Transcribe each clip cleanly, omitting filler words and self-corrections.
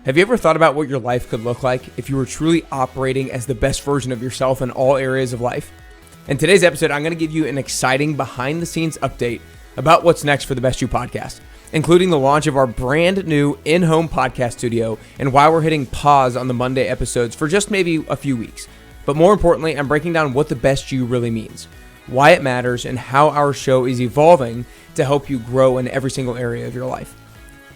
Have you ever thought about what your life could look like if you were truly operating as the best version of yourself in all areas of life? In today's episode, I'm going to give you an exciting behind-the-scenes update about what's next for the Best You podcast, including the launch of our brand new in-home podcast studio and why we're hitting pause on the Monday episodes for just maybe a few weeks. But more importantly, I'm breaking down what the Best You really means, why it matters, and how our show is evolving to help you grow in every single area of your life.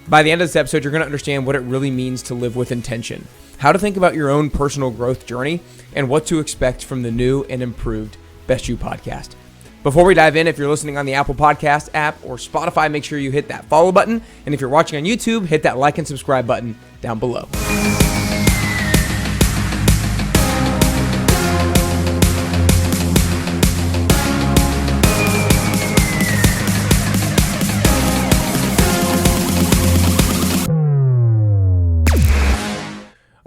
By the end of this episode, you're going to understand what it really means to live with intention, how to think about your own personal growth journey, and what to expect from the new and improved Best You podcast. Before we dive in, if you're listening on the Apple Podcast app or Spotify, make sure you hit that follow button. And if you're watching on YouTube, hit that like and subscribe button down below.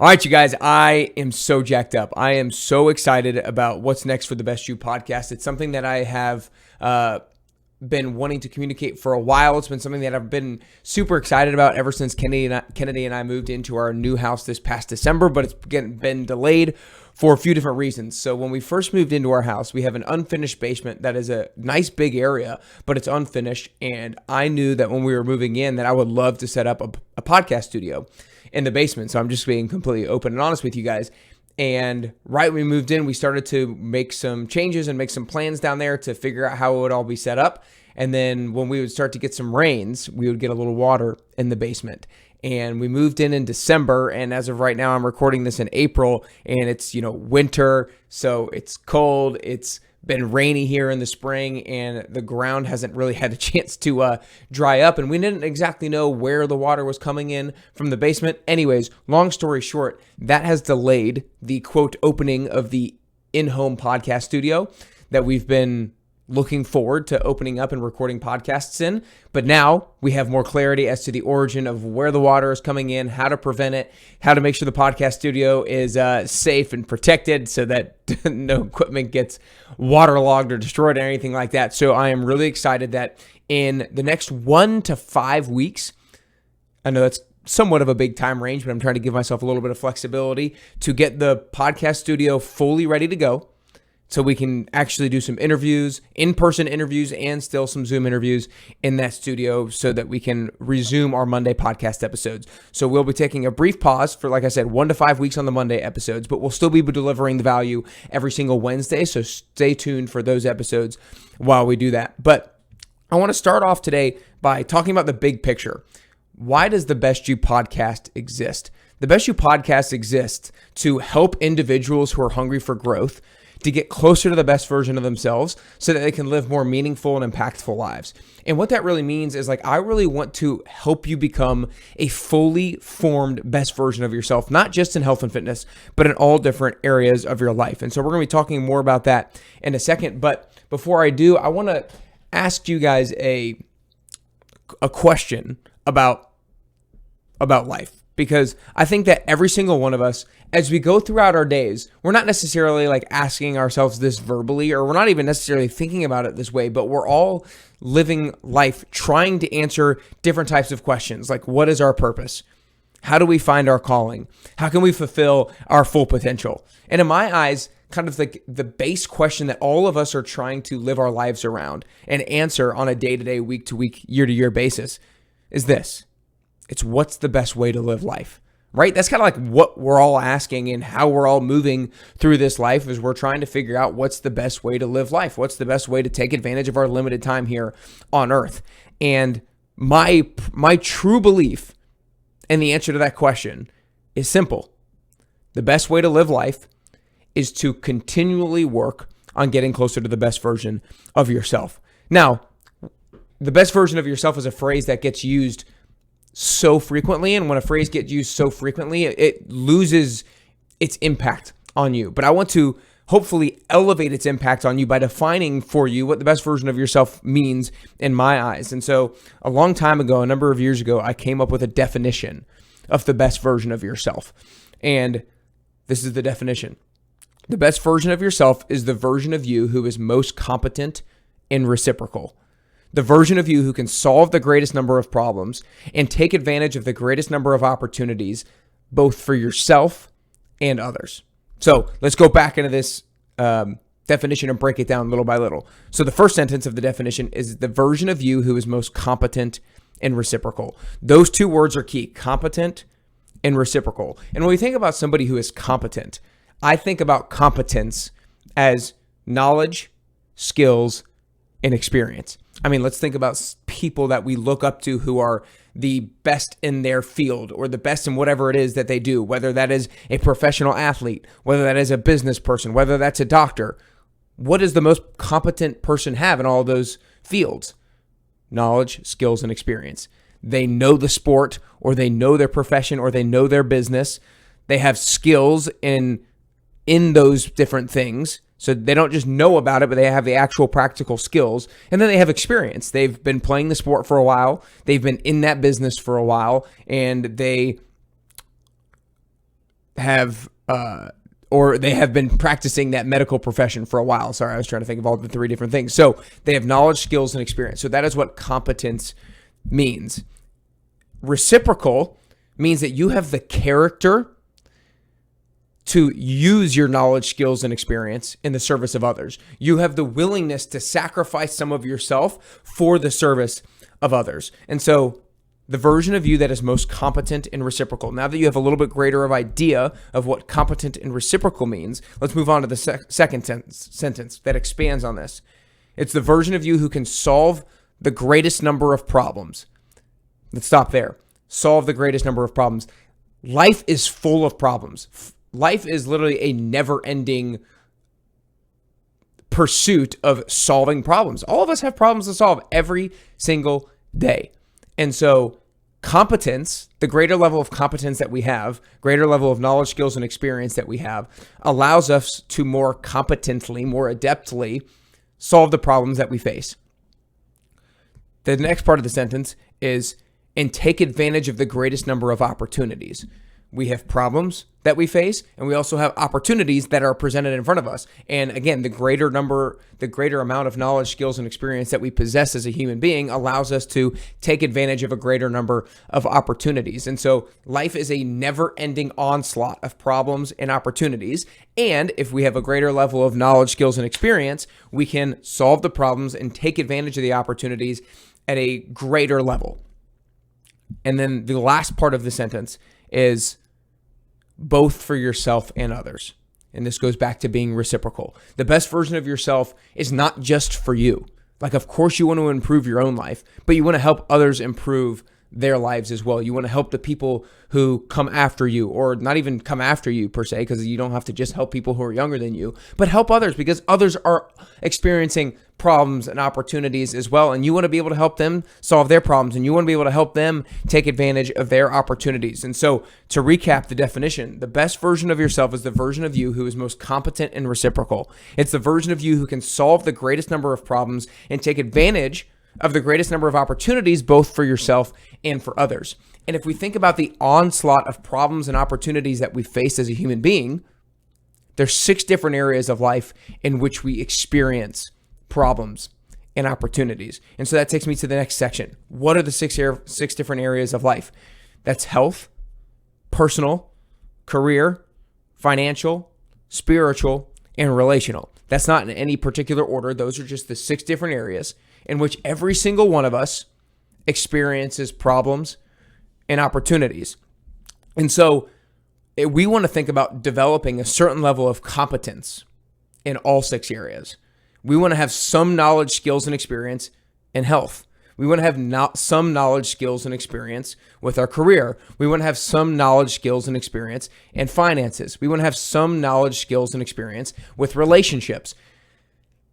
All right, you guys, I am so jacked up. I am so excited about what's next for the Best You podcast. It's something that I have been wanting to communicate for a while. It's been something that I've been super excited about ever since Kennedy and I moved into our new house this past December, but it's been delayed for a few different reasons. So when we first moved into our house, we have an unfinished basement that is a nice big area, but it's unfinished. And I knew that when we were moving in that I would love to set up a podcast studio in the basement. So I'm just being completely open and honest with you guys. And right when we moved in, we started to make some changes and make some plans down there to figure out how it would all be set up. And then when we would start to get some rains, we would get a little water in the basement. And we moved in December. And as of right now, I'm recording this in April, and it's, winter. So it's cold. It's been rainy here in the spring, and the ground hasn't really had a chance to dry up, and we didn't exactly know where the water was coming in from the basement. Anyways, long story short, that has delayed the quote opening of the in-home podcast studio that we've been looking forward to opening up and recording podcasts in. But now we have more clarity as to the origin of where the water is coming in, how to prevent it, how to make sure the podcast studio is safe and protected so that no equipment gets waterlogged or destroyed or anything like that. So I am really excited that in the next 1 to 5 weeks, I know that's somewhat of a big time range, but I'm trying to give myself a little bit of flexibility to get the podcast studio fully ready to go, so we can actually do some interviews, in-person interviews, and still some Zoom interviews in that studio so that we can resume our Monday podcast episodes. So we'll be taking a brief pause for, like I said, 1 to 5 weeks on the Monday episodes, but we'll still be delivering the value every single Wednesday. So stay tuned for those episodes while we do that. But I want to start off today by talking about the big picture. Why does the Best You podcast exist? The Best You podcast exists to help individuals who are hungry for growth to get closer to the best version of themselves so that they can live more meaningful and impactful lives. And what that really means is, I really want to help you become a fully formed best version of yourself, not just in health and fitness, but in all different areas of your life. And so we're going to be talking more about that in a second. But before I do, I want to ask you guys a question about life. Because I think that every single one of us, as we go throughout our days, we're not necessarily asking ourselves this verbally, or we're not even necessarily thinking about it this way, but we're all living life trying to answer different types of questions. Like, what is our purpose? How do we find our calling? How can we fulfill our full potential? And in my eyes, kind of the base question that all of us are trying to live our lives around and answer on a day-to-day, week-to-week, year-to-year basis is this. It's what's the best way to live life, right? That's kind of what we're all asking, and how we're all moving through this life is we're trying to figure out what's the best way to live life. What's the best way to take advantage of our limited time here on earth? And my true belief in the answer to that question is simple. The best way to live life is to continually work on getting closer to the best version of yourself. Now, the best version of yourself is a phrase that gets used so frequently, and when a phrase gets used so frequently, it loses its impact on you. But I want to hopefully elevate its impact on you by defining for you what the best version of yourself means in my eyes. And so a long time ago, a number of years ago, I came up with a definition of the best version of yourself. And this is the definition. The best version of yourself is the version of you who is most competent and reciprocal. The version of you who can solve the greatest number of problems and take advantage of the greatest number of opportunities both for yourself and others. So let's go back into this definition and break it down little by little. So the first sentence of the definition is the version of you who is most competent and reciprocal. Those two words are key: competent and reciprocal. And when we think about somebody who is competent, I think about competence as knowledge, skills, and experience. I mean, let's think about people that we look up to who are the best in their field or the best in whatever it is that they do, whether that is a professional athlete, whether that is a business person, whether that's a doctor. What does the most competent person have in all those fields? Knowledge, skills, and experience. They know the sport, or they know their profession, or they know their business. They have skills in those different things. So they don't just know about it, but they have the actual practical skills. And then they have experience. They've been playing the sport for a while. They've been in that business for a while, and they have been practicing that medical profession for a while. Sorry, I was trying to think of all the three different things. So they have knowledge, skills, and experience. So that is what competence means. Reciprocal means that you have the character to use your knowledge, skills, and experience in the service of others. You have the willingness to sacrifice some of yourself for the service of others. And so the version of you that is most competent and reciprocal. Now that you have a little bit greater of idea of what competent and reciprocal means, let's move on to the second sentence that expands on this. It's the version of you who can solve the greatest number of problems. Let's stop there. Solve the greatest number of problems. Life is full of problems. Life is literally a never-ending pursuit of solving problems. All of us have problems to solve every single day. And so competence, the greater level of competence that we have, greater level of knowledge, skills, and experience that we have, allows us to more competently, more adeptly solve the problems that we face. The next part of the sentence is, and take advantage of the greatest number of opportunities. We have problems that we face, and we also have opportunities that are presented in front of us. And again, the greater amount of knowledge, skills, and experience that we possess as a human being allows us to take advantage of a greater number of opportunities. And so life is a never-ending onslaught of problems and opportunities. And if we have a greater level of knowledge, skills, and experience, we can solve the problems and take advantage of the opportunities at a greater level. And then the last part of the sentence is both for yourself and others. And this goes back to being reciprocal. The best version of yourself is not just for you. Like, of course, you want to improve your own life, but you want to help others improve their lives as well. You want to help the people who come after you, or not even come after you per se, because you don't have to just help people who are younger than you, but help others because others are experiencing problems and opportunities as well. And you want to be able to help them solve their problems, and you want to be able to help them take advantage of their opportunities. And so to recap the definition, the best version of yourself is the version of you who is most competent and reciprocal. It's the version of you who can solve the greatest number of problems and take advantage of the greatest number of opportunities, both for yourself and for others. And if we think about the onslaught of problems and opportunities that we face as a human being, there's 6 different areas of life in which we experience problems and opportunities. And so that takes me to the next section. What are the 6 different areas of life? That's health, personal, career, financial, spiritual, and relational. That's not in any particular order. Those are just the 6 different areas in which every single one of us experiences problems and opportunities. And so we want to think about developing a certain level of competence in all 6 areas. We want to have some knowledge, skills, and experience in health. We want to have some knowledge, skills, and experience with our career. We want to have some knowledge, skills, and experience in finances. We want to have some knowledge, skills, and experience with relationships.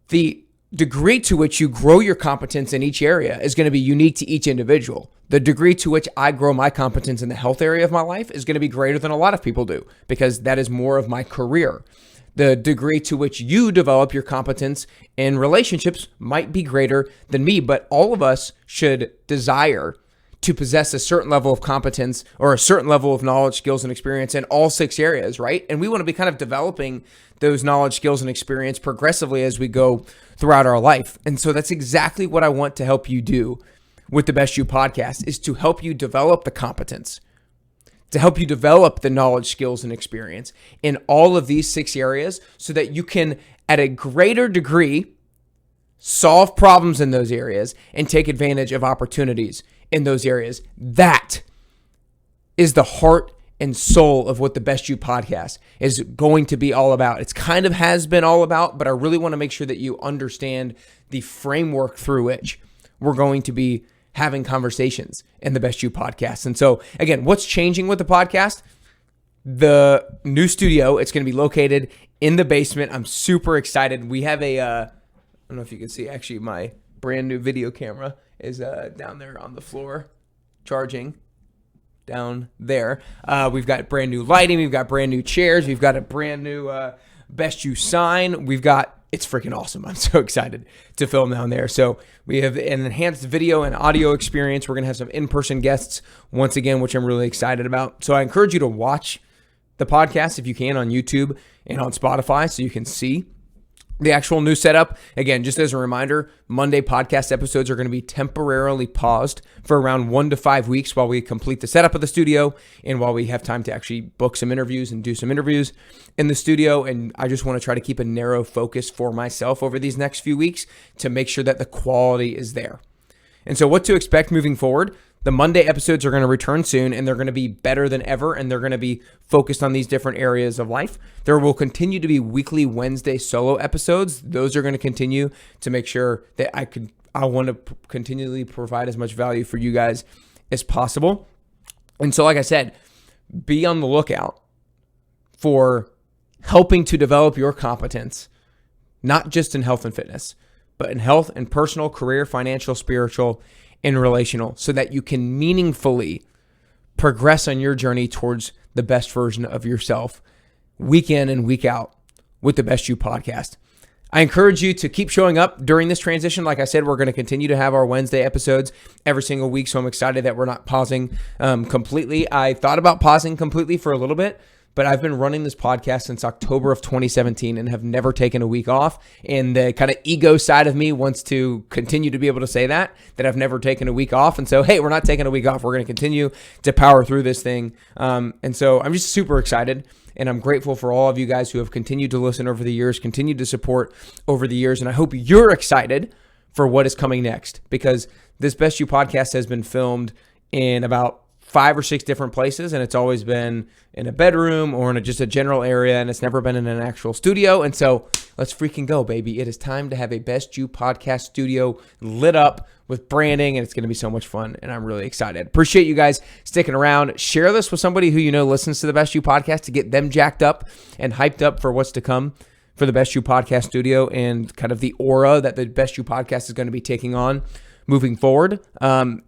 The degree to which you grow your competence in each area is going to be unique to each individual. The degree to which I grow my competence in the health area of my life is going to be greater than a lot of people do, because that is more of my career. The degree to which you develop your competence in relationships might be greater than me, but all of us should desire to possess a certain level of competence or a certain level of knowledge, skills, and experience in all 6 areas, right? And we want to be kind of developing those knowledge, skills, and experience progressively as we go throughout our life. And so that's exactly what I want to help you do with the Best You podcast, is to help you develop the competence to help you develop the knowledge, skills, and experience in all of these 6 areas so that you can, at a greater degree, solve problems in those areas and take advantage of opportunities in those areas. That is the heart and soul of what the Best You podcast is going to be all about. It's kind of has been all about, but I really want to make sure that you understand the framework through which we're going to be having conversations in the Best You podcast. And so again, what's changing with the podcast? The new studio, it's going to be located in the basement. I'm super excited. We have a, I don't know if you can see, actually my brand new video camera is down there on the floor charging down there. We've got brand new lighting. We've got brand new chairs. We've got a brand new Best You sign. It's freaking awesome. I'm so excited to film down there. So we have an enhanced video and audio experience. We're going to have some in-person guests once again, which I'm really excited about. So I encourage you to watch the podcast if you can on YouTube and on Spotify so you can see the actual new setup. Again, just as a reminder, Monday podcast episodes are going to be temporarily paused for around 1 to 5 weeks while we complete the setup of the studio and while we have time to actually book some interviews and do some interviews in the studio. And I just want to try to keep a narrow focus for myself over these next few weeks to make sure that the quality is there. And so what to expect moving forward? The Monday episodes are going to return soon, and they're going to be better than ever, and they're going to be focused on these different areas of life. There will continue to be weekly Wednesday solo episodes. Those are going to continue to make sure that I want to continually provide as much value for you guys as possible. And so, like I said, be on the lookout for helping to develop your competence, not just in health and fitness, but in health and personal, career, financial, spiritual, and relational, so that you can meaningfully progress on your journey towards the best version of yourself week in and week out with the Best You podcast. I encourage you to keep showing up during this transition. Like I said, we're going to continue to have our Wednesday episodes every single week, so I'm excited that we're not pausing completely. I thought about pausing completely for a little bit, but I've been running this podcast since October of 2017 and have never taken a week off. And the kind of ego side of me wants to continue to be able to say that I've never taken a week off. And so, hey, we're not taking a week off. We're going to continue to power through this thing. And so I'm just super excited. And I'm grateful for all of you guys who have continued to listen over the years, continued to support over the years. And I hope you're excited for what is coming next, because this Best You podcast has been filmed in about 5 or 6 different places, and it's always been in a bedroom or in just a general area, and it's never been in an actual studio. And so let's freaking go, baby. It is time to have a Best You podcast studio lit up with branding, and it's going to be so much fun, and I'm really excited. Appreciate you guys sticking around. Share this with somebody who you know listens to the Best You podcast to get them jacked up and hyped up for what's to come for the Best You podcast studio and kind of the aura that the Best You podcast is going to be taking on moving forward.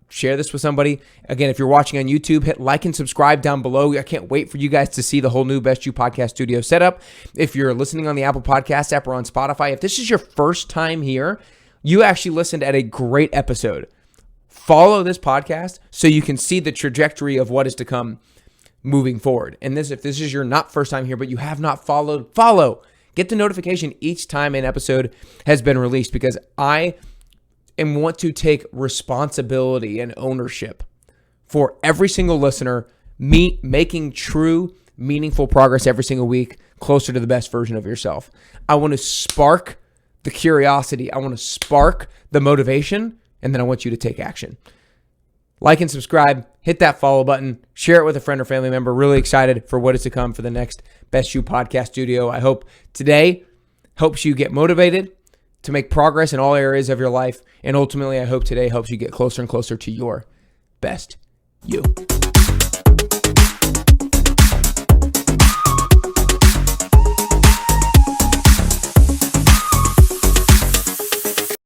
Share this with somebody. Again, if you're watching on YouTube, hit like and subscribe down below. I can't wait for you guys to see the whole new Best You podcast studio setup. If you're listening on the Apple Podcast app or on Spotify, if this is your first time here, you actually listened at a great episode. Follow this podcast so you can see the trajectory of what is to come moving forward. And if this is your not first time here, but you have not followed, follow. Get the notification each time an episode has been released, because I want to take responsibility and ownership for every single listener, making true, meaningful progress every single week closer to the best version of yourself. I want to spark the curiosity. I want to spark the motivation, and then I want you to take action. Like and subscribe, hit that follow button, share it with a friend or family member. Really excited for what is to come for the next Best You podcast studio. I hope today helps you get motivated to make progress in all areas of your life. And ultimately, I hope today helps you get closer and closer to your best you.